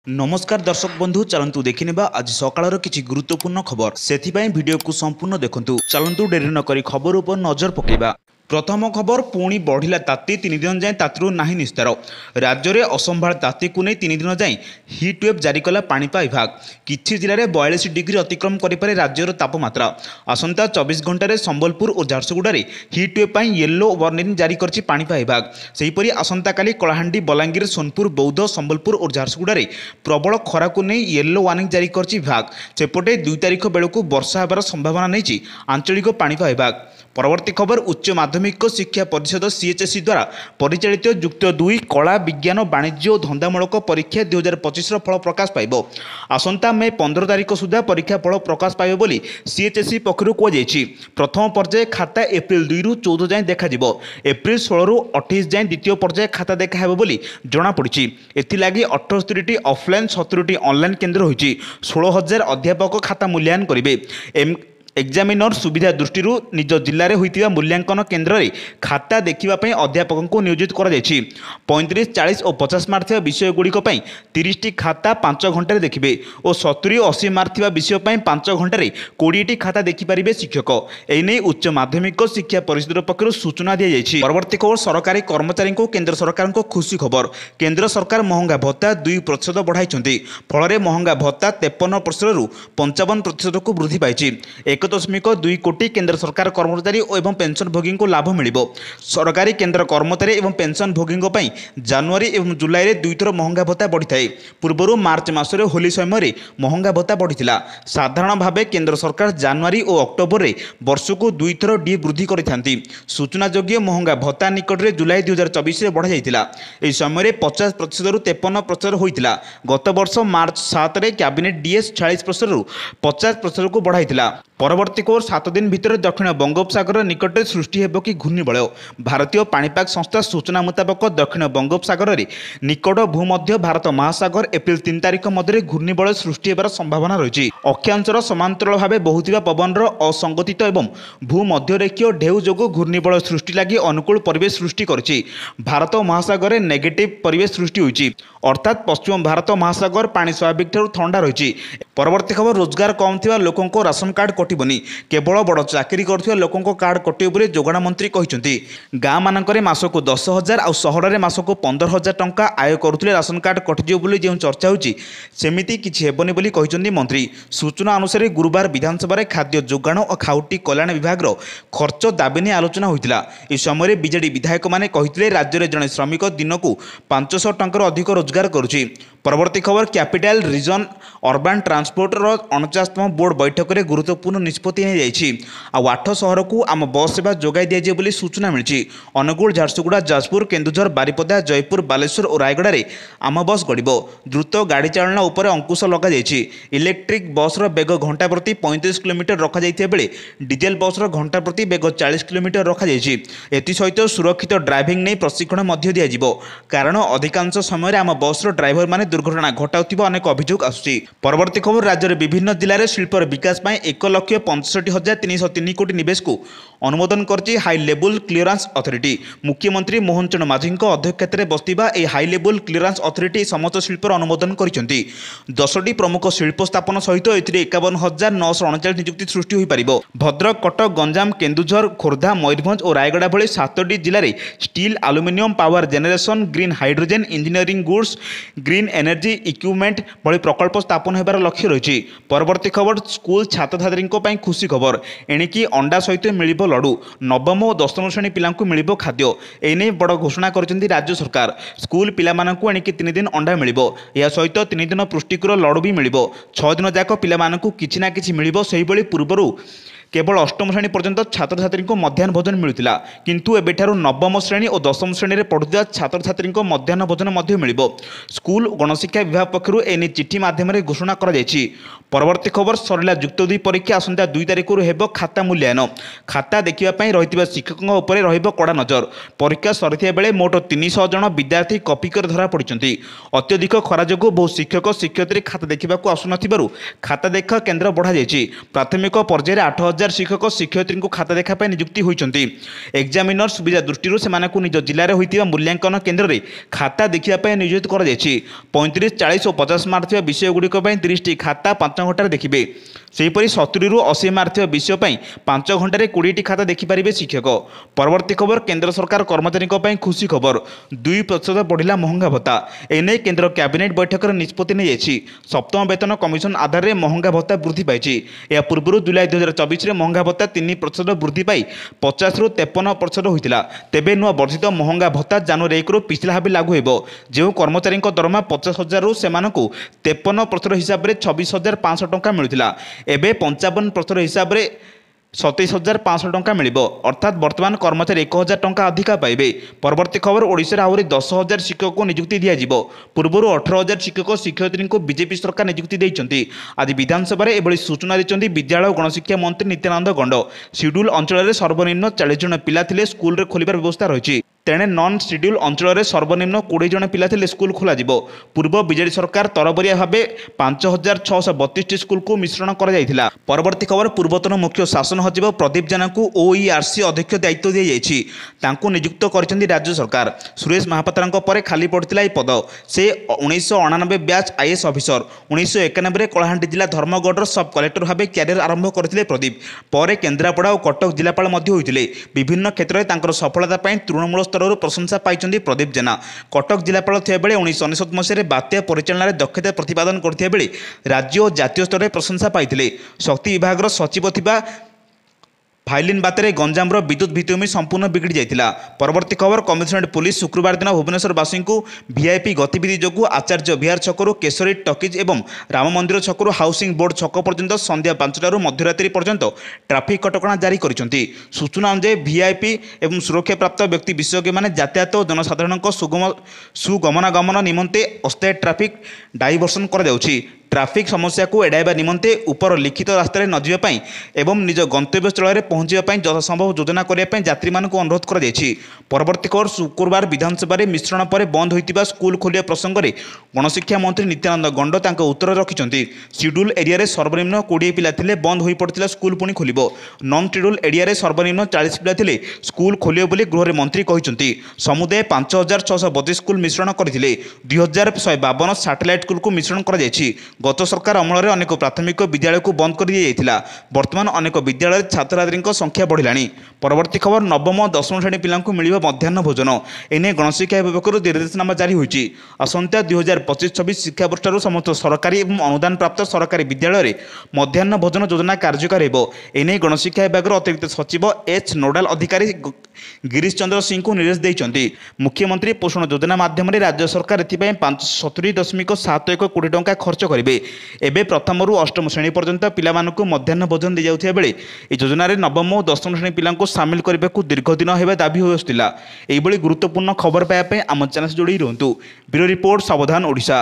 नमस्कार दर्शक बंधु चलतु देखिनेबा आज सकाळर किछि गुरुत्वपूर्ण खबर सेथिपाई वीडियो को संपूर्ण देखंतु। चलतु डेरी न करी खबर उपर नजर पकेबा। प्रथम खबर पुणी बढ़िला ताती 3 दिन जाए तातीरू नाही निस्तार। राज्य में असंभाळ ताती को नहीं 3 दिन जाए हिट वेव जारी कला पाणीपाग विभाग। किछि जिले में 42 डिग्री अतिक्रम करिपारे राज्यर तापमात्रा। आसंता 24 घंटे संबलपुर और झारसुगुड़े हिट वेव पर येलो वार्निंग जारी करछि पाणीपाग विभाग। सेहीपरि आसंता काली कलाहांडी बलांगीर सोनपुर बौद्ध संबलपुर और झारसुगुड़े प्रबल खरा को नहीं येलो वार्निंग जारी करछि विभाग। सेपटे 2 तारिख बेलू वर्षा होबार संभावना नहीं आंचलिक पाणीपाग विभाग। परवर्ती खबर उच्च माध्यमिक शिक्षा परिषद सीएचएसई द्वारा परिचालित युक्त 2 कला विज्ञान वाणिज्य और धंदामूलक परीक्षा 2025 फल प्रकाश पाइब। आसंता मे 15 तारिख सुधा परीक्षा फल प्रकाश पाइब बोली सीएचएसई पक्षरु कहुଯାଇଛି। प्रथम पर्याय खाता एप्रिल 2 रु 14 जाए देखा एप्रिल 16 रु 28 जाए द्वितीय पर्याय खाता देखा हेबो बोली जणा पड़िछि। एथिलागि 78टी ऑफलाइन 70टी ऑनलाइन केन्द्र होइछि। 16,000 अध्यापक खाता मूल्यांकन करिवे। एग्जामिनर सुविधा दृष्टि निज जिले में होता मूल्यांकन केन्द्र में खाता देखा अध्यापक को नियोजित कर 35, 40 और 50 मार्क विषय गुड़िक 30 टी खाता 5 घंटे देखिए और 70 और 80 मार्क विषय 5 घंटे 20 टी खाता देखिपारे शिक्षक। एने उच्च माध्यमिक शिक्षा परिषद पक्षर सूचना दी जाएगी। परवर्ती खबर सरकारी कर्मचारी को केन्द्र सरकार को खुशी खबर। केन्द्र सरकार महंगा भत्ता 2% बढ़ाई फल महंगा भत्ता 53% रु 55% को वृद्धि पाई। 1.2 कोटी केन्द्र सरकार कर्मचारी और पेंशनभोगी को लाभ मिल। सरकारी केन्द्र कर्मचारी और पेंशनभोगी जनवरी और जुलाई में 2 थर महंगा भत्ता बढ़ी थाए। पूर्व मार्च मासरे होली समय महंगा भत्ता बढ़ी। साधारण भाव केन्द्र सरकार जनवरी और अक्टोबर में वर्ष को 2 थर डी वृद्धि करती। सूचनायोग्य महंगा भत्ता निकट में जुलाई 2024 में बढ़ा जाता। यह समय 50% रु 53% होता। गत वर्ष मार्च 7 में कैबिनेट डीएस 40% रु 50% को बढ़ाई। परवर्ती खबर 7 दिन भितर दक्षिण बंगोपसागर निकट सृष्टि हेब कि घूर्णिबलय। भारतीय पाणीपाग संस्था सूचना मुताबक दक्षिण बंगोपसागर में निकट भूमध्य भारत महासागर एप्रिल 3 तारिख मध्य घूर्णिबलय सृष्टि होबार संभावना रही। अक्षांशर समांतराल भाव बहुथिबा पवनर असंगठित एवं भूमध्यरेखीय ढेउ जोगु घूर्णिबलय सृष्टि लगी अनुकूल परिवेश सृष्टि करछि। भारत महासागर में नेगेटिव परिवेश सृष्टि होइछि अर्थात पश्चिम भारत महासागर पानी स्वाभाविक ठारू ठंडा रही। परवर्ती खबर रोजगार कम थिबा लोकों को राशन कार्ड कटिबनी केवल बड़ चाकरी करथिबा लोकों को कार्ड कटिब बोली जोगाण मंत्री कहिसंती। गाँ मानकरे मासको 10,000 और सहर में मासको 15,000 टंका आय करुथिले राशन कार्ड कटिजिव बोली जो चर्चा होछि सेमिति किछि हेबनी बोली कहिसंती मंत्री। सूचना अनुसार गुरुवार विधानसभा खाद्य जोगाण और खाउटी कल्याण विभाग खर्च दाबी नहीं आलोचना होइतिला। इस समय बीजेडी विधायक माने कहिथिले राज्य में जड़े श्रमिक दिन को 500 टंकार अधिक रोजगार करुछि। परवर्ती खबर कैपिटल रीजन अर्बान ट्रांसपोर्टर 49तम बोर्ड बैठक में गुरुत्वपूर्ण निष्पत्ति आठ सहर को आम बस सेवा जोगाई दिया बोली सूचना मिली। अनुगुल, झारसुगुड़ा, जाजपुर, केन्दुझर, बारिपदा, जयपुर, बालेश्वर और रायगड़ा रे आम बस गड़ब। द्रुत गाड़ी चालना उपर अंकुश लग इलेक्ट्रिक बस बेग घंटा प्रति 35 किलोमीटर रखा बेले डीजेल बस घंटा प्रति बेग 40 किलोमीटर रखा। एसहित सुरक्षित ड्राइविंग नहीं प्रशिक्षण दिया कारण अधिकांश समय आम बस ड्राइवर माने दुर्घटना घटाउथिबा अनेक अभियोग आसुछि। परवर्ती खबर राज्य में विभिन्न जिले में शिल्पर विकास 1,65,303 कोटी निवेश को अनुमोदन करछि हाई लेवल क्लियरेंस अथॉरिटी। मुख्यमंत्री मोहन चरण माझी अध्यक्षतार बसथिबा ए हाई लेवल क्लियरेंस अथॉरिटी समस्त शिल्पर अनुमोदन करिसेंती। 10टी प्रमुख शिल्प स्थापन सहित एथिरे 51,939 नियुक्ति सृष्टि होई परिबो। भद्रक, कटक, गंजाम, केन्दुझर, खोर्धा, मयूरभंज और रायगड़ा भली 7टी जिले में steel, aluminium, power generation, green hydrogen, engineering goods, green energy equipment भली प्रकल्प स्थापन होबार लक्ष्य रही। परवर्ती खबर स्कूल छात्र छात्री खुशी खबर एणिकी अंडा सहित मिलिबो लडू। नवम और 10म श्रेणी पिलांकु मिलिबो खाद्य। एने बड़ घोषणा करछन्ती राज्य सरकार। स्कूल पिलामानंकु एणिकी 3 दिन अंडा मिलिबो। या सहित 3 दिन पुष्टिकर लडू भी मिलिबो। 6 दिन जाक पिलामानंकु किछि ना किछि मिलिबो। सेहि भली पूर्वरु केवल 8म श्रेणी पर्यंत छात्र छात्री को मध्याह्न भोजन मिलुला किंतु एबेठारु 9म श्रेणी और 10म श्रेणी में पढ़ुवा छात्र छात्री को मध्याह्न भोजन मिलिबो। स्कूल गणशिक्षा विभाग पक्षरु एने चिठी माध्यम घोषणा करा जायछि। परवर्ती खबर सरला युक्त 2 परीक्षा आसंता 2 तारिख हेब खाता मूल्यांकन। खाता देखिबा पई रहितबा शिक्षकों उपर रहिबो कड़ा नजर। परीक्षा सरिथिया बेले मोट 300 जन विद्यार्थी कॉपी कर धरा पड़िसंती। अत्यधिक खरा जोगु बहु शिक्षक शिक्षयित्री खाता देखिबा को आसु नथिबारु खाता देखा केन्द्र बढ़ा जायछि। प्राथमिक पर्यायर 8,000 10,000 शिक्षक शिक्षयित्री को खाता देखा नियुक्ति होती। एग्जामिनर सुविधा दृष्टि से निज जिले में होता मूल्यांकन केन्द्र में खाता देखा नियोजित कर 35, 40 और 50 मार्क विषयगुड़िक 30 खाता 5 घंटे देखिए। सेहीपरि 70 ରୁ 80 मार्क विषय 5 घंटे 20 खाता देखिपारे शिक्षक। परवर्ती खबर केंद्र सरकार कर्मचारी खुशी खबर 2% बढ़िला महंगा भत्ता। एने केंद्र कैबिनेट बैठक निष्पत्ति नहीं। सप्तम वेतन कमिशन आधार में महंगा भत्ता वृद्धि पाई। यह पूर्व जुलाई 2024 में महंगा भत्ता 3% वृद्धि पाई 50 ରୁ 53% होता। तेबे नुआ वर्धित महंगा भत्ता जनवरी 1 ରୁ पिछला भाव लागू हो। जो कर्मचारी दरमा 50,000 ରୁ 53% हिसाब से 26,500 टंका मिलूला एबे 55% हिसाब से 27,500 टंका मिलिबो। अर्थात वर्तमान कर्मचारी 1,000 टंका अधिका पाइबे। परवर्ती खबर ओडिशा आहरी 10,000 शिक्षक को नियुक्ति दिया। पूर्व 18,000 शिक्षक शिक्षयित्री को बीजेपी सरकार नियुक्ति देइचंती। आज विधानसभा एभली सूचना देइचंती विद्यालय और गणशिक्षा मंत्री नित्यानंद गंड। शेड्यूल अंचल में सर्वनिम्न 40 जन पिला थिले स्कूल रे खोलिबार व्यवस्था रही। तेणे नॉन शेड्यूल अंचल में सर्वनिम्न 20 जन पिला थिले स्कूल खोल। पूर्व बीजेडी सरकार तरबरिया भाव 5,632 स्कूल को मिश्रण कर। परवर्ती खबर पूर्वतन मुख्य शासन सचिव प्रदीप जेना को ओईआरसी अध्यक्ष दायित्व दी जाइए। नियुक्त कर राज्य सरकार। सुरेश महापात्र पर खाली पड़ता यह पद। से 1999 बैच आईएएस अफिसर। 1991 कलाहांडी जिला धर्मगढ़ सब कलेक्टर भाव क्यारियर आरंभ करते प्रदीप। पर केन्द्रापड़ा और कटक जिलापाल होते। विभिन्न क्षेत्र में सफलता तृणमूल स्तर प्रशंसा पाई प्रदीप जेना। कटक जिलापाल थे 1999 मसीह बात्या परिचालन दक्षता प्रतिपादन करते बेले राज्य और जातीय स्तर में प्रशंसा पाई। शक्ति विभाग सचिव थिबा फाइलिन बातेरे गंजामर विद्युत भित्तिभूमि संपूर्ण बिगड़ी जाइतिला। परवर्ती खबर कमिशनरेट पुलिस शुक्रवार दिन भुवनेश्वरवासी को वीआईपी गतिविधि जो आचार्य विहार छकरू केशरी टकिज एवं राम मंदिर छकरू हाउसिंग बोर्ड छक पर्यंत संध्या 5टारू मध्यरात्रि पर्यंत ट्राफिक कटकणा जारी करिसेंती। सूचना अनुसार वीआईपी एवं सुरक्षा प्राप्त व्यक्ति विशेषज्ञ माने यातायात और जनसाधारण सुगमनागमन निमंते अस्थायी ट्राफिक डाइवर्सन कर जाउछि। ट्राफिक समस्या को एड़ाइबा निमंते उपर लिखित रास्तार न जावाई एवं निज गंतव्य स्थल में पहुंचापी यथासंभव योजना करने जात्री मान अनुरोध कर। परवर्ती खबर शुक्रवार विधानसभा मिश्रण पर बंद होता स्कूल खोलिया प्रसंग में गणशिक्षा मंत्री नित्यानंद गंड उत्तर रखिंट। शेड्यूल एरिया रे सर्वनिम्न 20 पिला थिले बंद हो पड़ता स्कूल पुणी खोल। नॉन शेड्यूल एरिया रे सर्वनिम्न 40 पिला थिले स्कूल खोलियो बोली गृह मंत्री कहते। समुदाय 5,632 स्कूल मिश्रण करते। 2,152 सैटेलाइट स्कूल को मिश्रण कर। गत सरकार अमल में अनेक प्राथमिक विद्यालय को बंद कर दिया। वर्तमान अनेक विद्यालय छात्रछात्री संख्या बढ़िला। परवर्ती खबर नवम और 10वीं श्रेणी पिला मिल मध्याह्न भोजन। एने गणशिक्षा विभाग पक्षर निर्देशनामा जारी होती। आसंता 2025-26 शिक्षावर्ष समस्त सरकारी और अनुदान प्राप्त सरकारी विद्यालय में मध्याह्न भोजन योजना कार्यकारी हो। एने गणशिक्षा विभाग अतिरिक्त सचिव एच नोडाल अधिकारी गिरीश चंद्र सिंह को निर्देश देते। मुख्यमंत्री पोषण योजना माध्यम राज्य सरकार एथपाई 70.71 कोटी टंका खर्च करेंगे। एबे प्रथम रु अष्टम श्रेणी पर्यंत पिला मध्याह्न भोजन दी जाउथिबा बेले ए योजना रे नवम और 10वीं श्रेणी पिला सामिल करने को दीर्घ दिन होगा दाबी हो आसुला। एभली गुरुत्वपूर्ण खबर पाइबा आम चैनल जोड़ी रुहतु। ब्यूरो रिपोर्ट सावधान ओडिशा।